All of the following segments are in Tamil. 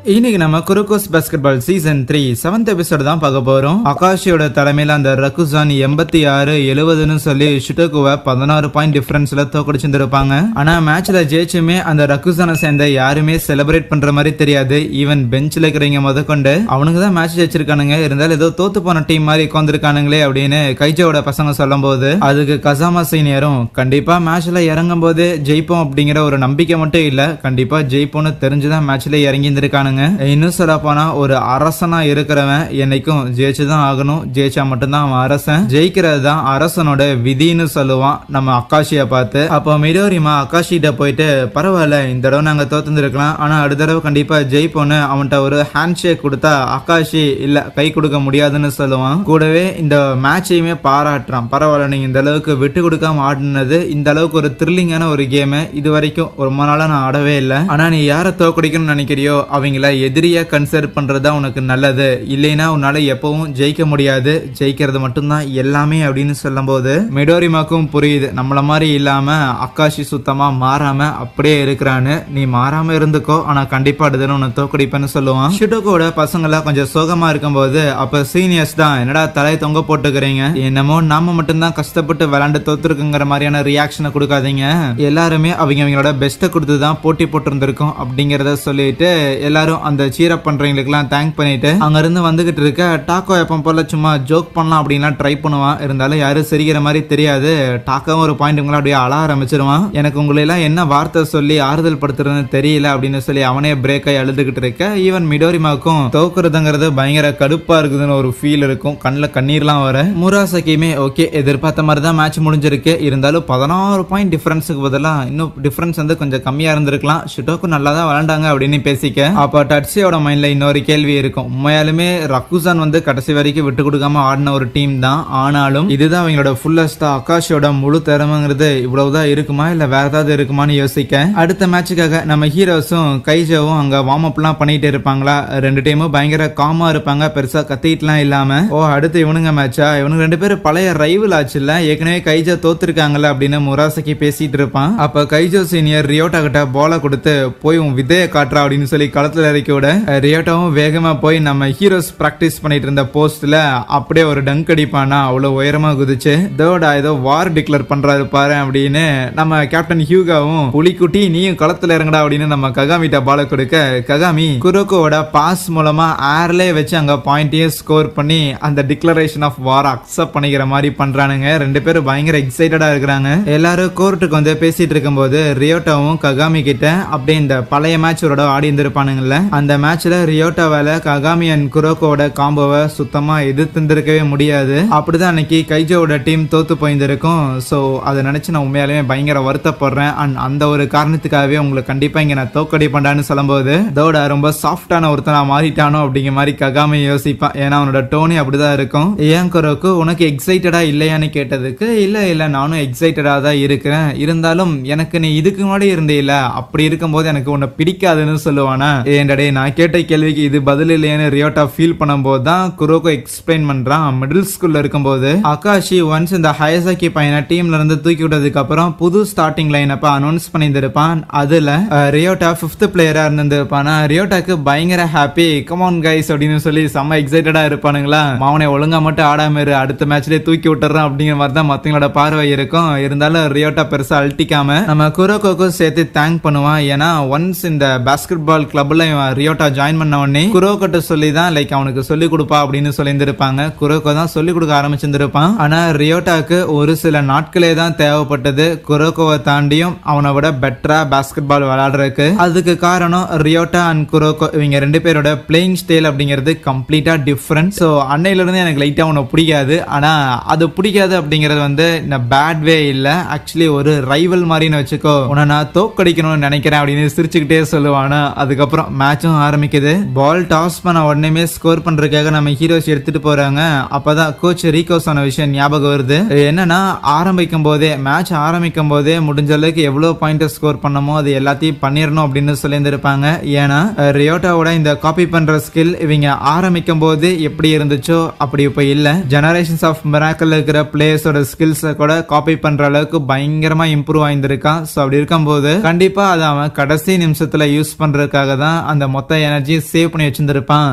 இன்னைக்கு நம்ம குரோக்கோஸ் பாஸ்கெட்பால் சீசன் 3 7th எபிசோட் தான் பார்க்க போறோம். அகாஷியோட தலைமையில அந்த ரகுசான் 86-70ன்னு சொல்லி ஷுட்டோகுவை 16 பாயிண்ட் டிஃபரன்ஸ்ல தோக்கடிச்சிருப்பாங்க. ஆனா மேட்ச்ல ஜெயிச்சுமே அந்த ரகுசானை சேர்ந்த யாருமே செலிப்ரேட் பண்ற மாதிரி தெரியாது. ஈவன் பெஞ்ச்ல இருக்கிறவங்க முதற்கொண்டு அவனுக்கு தான் மேட்ச் ஜெயிச்சிருக்கானுங்க, இருந்தாலும் ஏதோ தோத்து போன டீம் மாதிரி உட்காந்துருக்கானுங்களே அப்படின்னு கைஜோட பசங்க சொல்லும் போது அதுக்கு கசாமா சீனியரும் கண்டிப்பா மேட்ச்ல இறங்கும் போது ஜெயிப்போம் அப்படிங்கிற ஒரு நம்பிக்கை மட்டும் இல்ல, கண்டிப்பா ஜெயிப்போம்னு தெரிஞ்சுதான் மேட்ச்ல இறங்கி இருந்திருக்கானுங்க. இன்னும் சொல்ல போனா ஒரு அரசனா இருக்கிறவன் என்னைக்கும் ஜெயிச்சுதான் ஆகணும், ஜெயிச்சா மட்டும்தான் அவன் அரசன், ஜெயிக்கிறது தான் அரசனோட விதின்னு சொல்லுவான் நம்ம அக்காஷிய பார்த்து. அப்போ மிடோரிமா அக்காஷிட்ட போயிட்டு பரவாயில்ல இந்த தடவை நாங்க தோத்துருக்கலாம், ஆனா அடுத்த தடவை கண்டிப்பா ஜெயிப்போன்னு அவன்கிட்ட ஒரு ஹேண்ட் ஷேக் கொடுத்தா அக்காஷி இல்ல கை கொடுக்க முடியாதுன்னு சொல்லுவான். கூடவே இந்த மேட்சையுமே பாராட்டுறான், பரவாயில்ல நீங்க இந்த அளவுக்கு விட்டு கொடுக்காம ஆடினது, இந்த அளவுக்கு ஒரு த்ரில்லிங்கான ஒரு கேம் இது வரைக்கும் ரொம்ப நாளா நான் ஆடவே இல்லை, ஆனா நீ யாரை தோக்கடிக்கணும்னு நினைக்கிறியோ அவங்கள எதிரியா கன்சிடர் பண்றதா உனக்கு நல்லது, இல்லைன்னா உன்னால எப்பவும் ஜெயிக்க முடியாது, ஜெயிக்கிறது மட்டும்தான் எல்லாமே அப்படின்னு சொல்லும் போது மிடோரிமாக்கும் புரியுது நம்மள மாதிரி இல்லாம அக்காஷி சுத்தமா மாறாம அப்படியே இருக்கிறான்னு, நீ மாறாம இருந்துக்கோ ஆனா கண்டிப்பா அடுத்த உன்னை தோக்கடிப்பேன்னு சொல்லுவான். ஷுட்டோகோட பசங்களாம் கொஞ்சம் சோகமா இருக்கும்போது அப்ப சீனியர்ஸ் தான் என்னடா தலை தொங்க போட்டுக்கிறீங்க, என்னமோ நாம மட்டும்தான் கஷ்டப்பட்டு விளையாண்டு தோத்துருக்குங்கிற மாதிரியான ரியாக்ஷனை கொடுக்காதீங்க, எல்லாருமே அவங்களோட பெஸ்ட்டை கொடுத்து தான் போட்டி போட்டிருந்திருக்கோம் அப்படிங்கறத சொல்லிட்டு எல்லாரும் அந்த சீரப் பண்றவங்களுக்குலாம் தேங்க் பண்ணிட்டு அங்க இருந்து வந்துகிட்டு இருக்க டாக்கோ எப்ப போல சும்மா ஜோக் பண்ணலாம் அப்படின்லாம் ட்ரை பண்ணுவான், இருந்தாலும் யாரும் சிரிக்கிற மாதிரி தெரியாது. டாக்காவும் ஒரு பாயிண்ட் உங்களை அப்படியே அழ ஆரம்பிச்சிருவான், எனக்கு உங்களை எல்லாம் என்ன வார்த்தை சொல்லி ஆறுதல் படுத்துறதுன்னு தெரியல அப்படின்னு சொல்லி அவனே பிரேக் ஆகி அழுதுகிட்டு இருக்க. ஈவன் மிடோரிமாக்கும் தோக்குறதுங்கிறது பயங்கர கடுப்பா இருக்குதுன்னு ஒரு ஃபீல் இருக்கும், கண்ணில் கண்ணீர்லாம் வர. முராசகியுமே ஓகே எதிர்பார்த்த மாதிரி தான் மேட்ச் முடிஞ்சிருக்கு, இருந்தாலும் 16 பாயிண்ட் டிஃபரன்ஸுக்கு பதிலாக இன்னும் டிஃபரன்ஸ் வந்து கொஞ்சம் கம்மியா இருந்திருக்கலாம், ஷுட்டோக்கு நல்லா தான் விளையாண்டாங்க அப்படின்னு பேசிக்க. அப்ப டட்சியோட மைண்ட்ல இன்னொரு கேள்வி இருக்கும், உண்மையாலுமே ரகுசான் வந்து கடைசி வரைக்கும் விட்டு கொடுக்காம ஆடின ஒரு டீம் தான், ஆனாலும் இதுதான் அவங்களோட ஃபுல்லஸ்டா அகாஷோட முழு திறமைங்கிறது இவ்வளவுதான் இருக்குமா இல்ல வேற ஏதாவது இருக்குமான்னு யோசிக்க. அடுத்த மேட்சுக்காக நம்ம ஹீரோஸும் கைஜோவும் அங்க வார்ம் அப் எல்லாம் பண்ணிட்டு இருப்பாங்களா, ரெண்டு டீமும் பயங்கர காமா இருப்பாங்க, பெருசா கத்திட்டுலாம் இல்லாம. ஓ அடுத்து இவனுங்க மேட்சா, இவனுக்கு ரெண்டு பேரும் பழைய ரைவல் ஆச்சுல்ல, ஏற்கனவே கைஜோ தோத்துருக்காங்கல்ல அப்படின்னு முராசகி பேசிட்டு இருப்பான். அப்ப கைஜோ சீனியர் ரியோட்டா கிட்ட பால கொடுத்து போய் உன் விதைய காட்டுறா அப்படின்னு சொல்லி களத்துல இறக்கி விட ரியோட்டாவும் வேகமா போய் நம்ம ஹீரோஸ் பிராக்டிஸ் பண்ணிட்டு இருந்த போஸ்ட்ல அப்படியே ஒரு டங்க் அடிப்பானா, அவ்வளவு உயரமா குதிச்சு தோடா ஏதோ வார் டிக்ளேர் பண்றாரு பாரு அப்படின்னு நம்ம கேப்டன் ஹியூகாவும் புலிக்குட்டி நீயும் களத்துல இறங்கடா அப்படின்னு நம்ம ககாமிட்ட பால கொடுக்க, ககாமி குரோக்கோட பாஸ் மூலமா ஏர்லயே வச்சு அங்க பாயிண்டையே ஸ்கோர் பண்ணி அந்த டிக்ளரேஷன் ஆஃப் வார் அக்செப்ட் பண்ணிக்கிற மாதிரி பண்றானுங்க. ரெண்டு பேரும் பயங்கர எக்ஸைட்டடா இருக்கிறாங்க. எல்லாரும் கோர்ட்டுக்கு வந்து பேசிட்டு இருக்கும்போது ரியோட்டாவும் ககாமி கிட்ட அப்படியே இந்த பழைய மேட்சோட ஆடி இருந்திருப்பானுங்கல்ல, அந்த மேட்ச்ல ரியோட்டாவால ககாமி அண்ட் குரோக்கோட காம்போவை சுத்தமா எதிர்த்திருக்கவே முடியாது, அப்படிதான் அன்னைக்கு கைஜோட டீம் தோத்து போயிருந்திருக்கும். சோ அதை நினைச்சு நான் உண்மையாலுமே பயங்கர வருத்தப்படுறேன், அண்ட் அந்த ஒரு காரணத்துக்காகவே உங்களுக்கு கண்டிப்பா இங்க நான் தோக்கடி பண்றான்னு சொல்லும்போது தோட ரொம்ப சாஃப்டான ஒருத்தனா மாறிட்டானோ அப்படிங்கிற மாதிரி ககாமி யோசிப்பான், ஏன்னா அவனோட டோனி அப்படிதான் இருக்கும். ஏன் குரோக்கு உனக்கு எக்ஸைட்டடா இல்லையான்னு கேட்டதுக்கு இல்ல நானும் எக்ஸைட்டடா தான் இருக்கிறேன், இருந்தாலும் எனக்கு நீ இதுக்கு முன்னாடி இருந்தீல அப்படி இருக்கும்போது எனக்கு உன்னை பிடிக்காதுன்னு சொல்லுவானா. ஏண்டடே நான் கேட்ட கேள்விக்கு இது பதில் இல்லையான்னு ரியோட்டா ஃபீல் பண்ணும்போது தான் குரோக்கோ எக்ஸ்பிளைன் பண்றான். மிடில் ஸ்கூல்ல இருக்கும்போது அகாஷி ஒன்ஸ் இந்த ஹயசாக்கி பையனை டீம்ல இருந்து தூக்கி விட்டதுக்கு அப்புறம் புது ஸ்டார்டிங் லைன் அப்ப அனௌன்ஸ் பண்ணியிருந்திருப்பான், அதுல ரியோட்டா 5th பிளேயரா இருந்திருப்பானா. ரியோட்டாக்கு பயங்கர ஹாப்பி, கமான் கைஸ் அப்படின்னு சொல்லி செம்ம எக்ஸைட்டடா இருப்பானுங்களா, மாவனை ஒழுங்கா மட்டும் ஆடாம இரு அடுத்த மேட்ச்லயே தூக்கி விட்டுறான் அப்படிங்கிற மாதிரி தான் மத்தவங்களோட பார்வை இருக்கும். இருந்தாலும் ரியோட்டா பெருசா அழட்டிக்காம நம்ம குரோக்கோக்கும் சேர்த்து தேங்க் பண்ணுவான், ஏன்னா ஒன்ஸ் இந்த பாஸ்கெட் பால் கிளப்ல ரியோட்டா ஜாயின் பண்ண உடனே குரோக்கிட்ட சொல்லி தான் லைக் அவனுக்கு சொல்லி கொடுப்பா அப்படின்னு சொல்லியிருந்திருப்பாங்க. குரோக்கோ தான் சொல்லி கொடுக்க ஆரம்பிச்சிருந்திருப்பான். ஆனா ரியோட்டாக்கு ஒரு சில நாட்களே தான் தேவைப்பட்டது குரோக்கோவை தாண்டியும் அவனை விட பெட்டரா பாஸ்கெட் பால் விளையாடுறதுக்கு. அதுக்கு காரணம் ரியோட்டா அண்ட் குரோக்கோ இவங்க ரெண்டு பேரோட பிளேயிங் ஸ்டைல் அப்படிங்கிறது கம்ப்ளீட்டா டிஃப்ரெண்ட். ஸோ அன்னையில இருந்து எனக்கு லைட்டா உன்னை பிடிக்காது, ஆனா அது பிடிக்காது அப்படிங்கிறது வந்து பேட் வே இல்ல, ஆக்சுவலி ஒரு ரைவல் மாதிரின்னு வச்சுக்கோ, உன்னை நான் தோக்கடிக்கணும்னு நினைக்கிறேன் அப்படின்னு சிரிச்சுக்கிட்டே சொல்லுவானா. அதுக்கப்புறம் மேட்சும் ஆரம்பிக்குது. பால் டாஸ் பண்ண உடனே ஸ்கோர் பண்றதுக்காக நம்ம ஹீரோஸ் எடுத்துட்டு போறாங்க. அப்பதான் கோச் ரீகோ சொன்ன விஷயம் ஞாபகம் வருது, என்னன்னா ஆரம்பிக்கும் போதே மேட்ச் ஆரம்பிக்கும் போதே முடிஞ்ச அளவுக்கு எவ்வளவு பாயிண்ட் ஸ்கோர் பண்ணமோ அது எல்லாத்தையும் பண்ணிடணும் அப்படின்னு சொல்லியிருந்திருப்பாங்க. ஏன்னா ரியோட்டாவோட இந்த காப்பி பண்ற ஸ்கில் இவங்க ஆரம்பிக்கும் போது எப்படி இருந்துச்சோ அப்படி இப்ப இல்ல, ஜெனரேஷன்ஸ் ஆஃப் மிராக்கிள் இருக்கிற பிளேயர்ஸோட ஸ்கில்ஸ் கூட காப்பி பண்ற அளவுக்கு பயங்கரமா இம்ப்ரூவ் ஆயிருந்திருக்கான். சோ அப்படி இருக்கும்போது கண்டிப்பா அதை அவன் கடைசி நிமிஷத்துல யூஸ் பண்றதுக்காக தான் அந்த மொத்த எனர்ஜியை சேவ் பண்ணி வச்சிருந்திருப்பான்.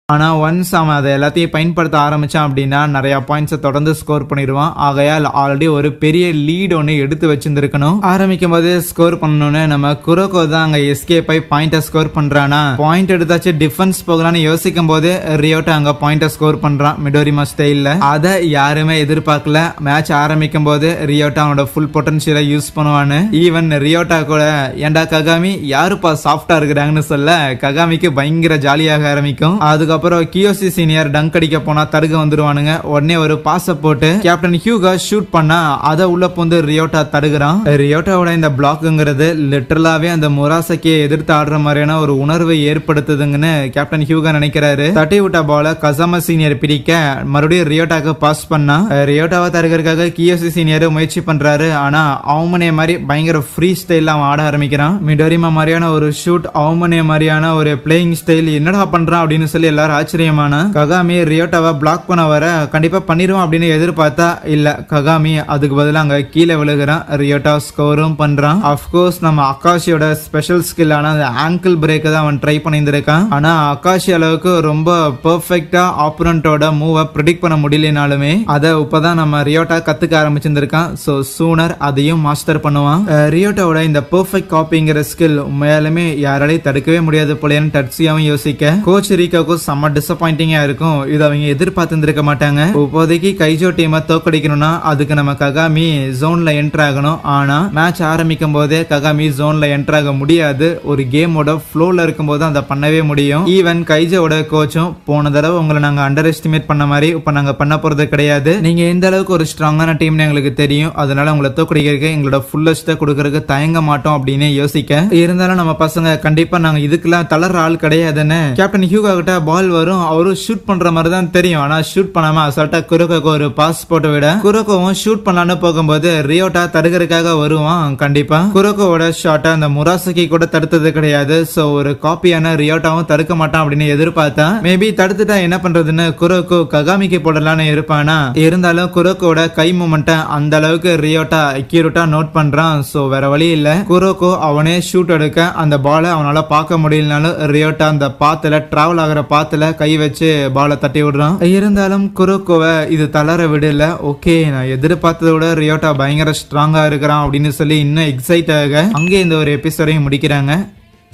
ஆனா ஒன்ஸ் அவன் அதை எல்லாத்தையும் பயன்படுத்த ஆரம்பிச்சான் அப்படின்னா நிறைய பாயிண்ட்ஸை தொடர்ந்து ஸ்கோர் பண்ணிடுவான். ஆகையால் ஆல்ரெடி ஒரு பெரிய லீட் ஒன்று எடுத்து வச்சிருந்திருக்கணும். ஆரம்பிக்கும் போது ஸ்கோர் பண்ணணும்னு நம்ம குரோக்கோ தான் அங்க எஸ்கேப் ஆகி பாயிண்ட்டை ஸ்கோர் பண்றானா, பாயிண்ட் எடுத்தாச்சு டிஃபென்ஸ் போகலான்னு யோசிக்கும் போது ரியோட்டா அங்க பாயிண்ட்டை ஸ்கோர் பண்றான் மிடோரிமா ஸ்டைல்ல. அதை யாருமே எதிர்பார்க்கல. மேட்ச் ஆரம்பிக்கும் போது ரியோட்டா அவனோட ஃபுல் பொட்டன்ஷியலை யூஸ் பண்ணுவான்னு. ஈவன் ரியோட்டா கூட ஏண்டா ககாமி யாருப்பா சாஃப்டா இருக்கிறாங்கன்னு சொல்ல ககாமிக்கு பயங்கர ஜாலியாக ஆரம்பிக்கும். அதுக்கப்புறம் கியோசி சீனியர் டங்க் அடிக்க போனா தடுக்க வந்துருவானுங்க. உடனே ஒரு பாச போட்டு கேப்டன் ஹியூகா ஷூட் பண்ணா அதை உள்ள போந்து ரியோட்டா தடுக்கிறான். ரியோட்டாவோட இந்த பிளாக்குங்கிறது லிட்டரலாவே அந்த முராசக்கியை எதிர்த்து ஆடுற மாதிரியான ஒரு உணர்வை ஏற்படுத்துதுங்கன்னு கேப்டன் ஹியூகா நினைக்கிறாரு. தட்டி விட்ட பால கசாமா சீனியர் பிடிக்க மறுபடியும் ரியோட்டாக்கு பாஸ் பண்ணா ரியோட்டாவை தடுக்கிறதுக்காக கியோசி சீனியர் முயற்சி பண்றாரு. ஆனா அவமனே மாதிரி பயங்கர ஃப்ரீ ஸ்டைல் அவன் ஆட ஆரம்பிக்கிறான். மிடோரிமா மாதிரியான ஒரு ஷூட், அவமனே மாதிரியான ஒரு பிளேயிங் ஸ்டைல் என்னடா பண்றான் அப்படின்னு சொல்லி எல்லாரும் ஆச்சரியமான. ககாமி ரியோட்டாவை பிளாக் பண்ண வர கண்டிப்பா பண்ணிடுவோம் அப்படின்னு எதிர்பார்த்தா இல்ல, ககாமி அதுக்கு பதிலா அங்க கீழே விழுகிறான். ரியோட்டா ஸ்கோரும் பண்றான். அப்கோர்ஸ் நம்ம அகாஷியோட ஸ்பெஷல் ஸ்கில்லான அந்த ஆங்கிள் பிரேக் தான் அவன் ட்ரை பண்ணியிருந்திருக்கான். ஆனா அகாஷி அளவுக்கு ரொம்ப பெர்ஃபெக்ட்டா ஆப்போனன்ட்டோட மூவை ப்ரெடிக்ட் பண்ண முடியலனாலுமே அதை இப்பதான் நம்ம ரியோட்டா கத்துக்க ஆரம்பிச்சிருந்திருக்கான். சோ சூனர் அதையும் மாஸ்டர் பண்ணுவான். ரியோட்டாவோட இந்த பெர்ஃபெக்ட் காப்பிங்கிற ஸ்கில் உண்மையாலுமே யாராலையும் தடுக்கவே முடியாது போலேன்னு டட்சியாவும் யோசிக்க கோச் ரிகாவுக்கு செம்ம டிசப்பாயிண்டிங்கா இருக்கும். இது அவங்க எதிர்பார்த்திருக்க மாட்டாங்க. இப்போதைக்கு கைஜோ டீமை தோக்கடிக்கணும்னா அதுக்கு நம்ம ககாமி ஜோன்ல என்டர் ஆகணும். ஆனா மேட்ச் ஆரம்பிக்கும் போதே ககாமி ஜோன்ல என்டர் ஆக முடியாது. ஒரு கேமோட ஃப்ளோல இருக்கும் போது அதை பண்ணவே முடியும். ஈவன் கைஜோட கோச்சும் போன தடவை உங்களை நாங்க அண்டர் எஸ்டிமேட் பண்ண மாதிரி இப்ப நாங்க பண்ண போறது கிடையாது. நீங்க எந்த அளவுக்கு ஒரு ஸ்ட்ராங்கான டீம்னு எங்களுக்கு தெரியும். அதனால உங்களை தோக்கடிக்கிறதுக்கு எங்களோட ஃபுல்லஸ்ட கொடுக்கறதுக்கு தயங்க மாட்டோம் அப்படின்னு யோசிக்க, இருந்தாலும் நம்ம பசங்க கண்டிப்பா நாங்க இதுக்கெல்லாம் தளர்ற ஆள் கிடையாதுன்னு கேப்டன் ஹியூகா கிட்ட பால் வரும். அவரும் ஷூட் பண்ற மாதிரி தான் தெரியும். ஆனா ஷூட் பண்ணாம அசால்ட்டா குரோக்கோக்கு ஒரு பாஸ் போட்டு விட குரோக்கோவும் ஷூட் பண்ணலான்னு போகும்போது ரியோட்டா தடுக்கிறதுக்காக வருவான். கண்டிப்பா குரோக்கோவோட ஷாட்டை அந்த முராசகி கூட தடுத்தது கிடையாது. சோ ஒரு காப்பியான ரியோட்டாவும் தடுக்க மாட்டான் அப்படின்னு எதிர்பார்த்தா மேபி தடுத்துட்டா என்ன பண்றதுன்னு குரோக்கோ ககாமிக்கு போடலான்னு இருப்பானா. இருந்தாலும் குரோக்கோட கை மூமெண்ட்டை அந்த அளவுக்கு ரியோட்டா அக்யூரேட்டா நோட் பண்றான். சோ வேற வழி இல்ல, குரோக்கோ அவனே ஷூட் எடுக்க அந்த பாலை அவனால பார்க்க முடியலனாலும் ரியோட்டா அந்த பாத்துல டிராவல் ஆகிற பாத்துல கை வச்சு பாலை தட்டி விடுறான். இருந்தாலும் குரோக்கோவை இது தளர விடல. ஓகே, நான் எதிர்பார்த்ததை விட ரியோட்டா பயங்கர ஸ்ட்ராங்கா இருக்கிறான் அப்படின்னு சொல்லி இன்னும் எக்ஸைட் ஆக அங்கே இந்த ஒரு எபிசோடையும் முடிக்கிறாங்க.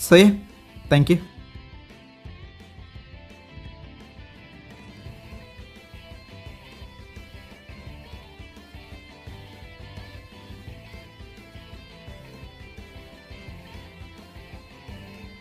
So thank you.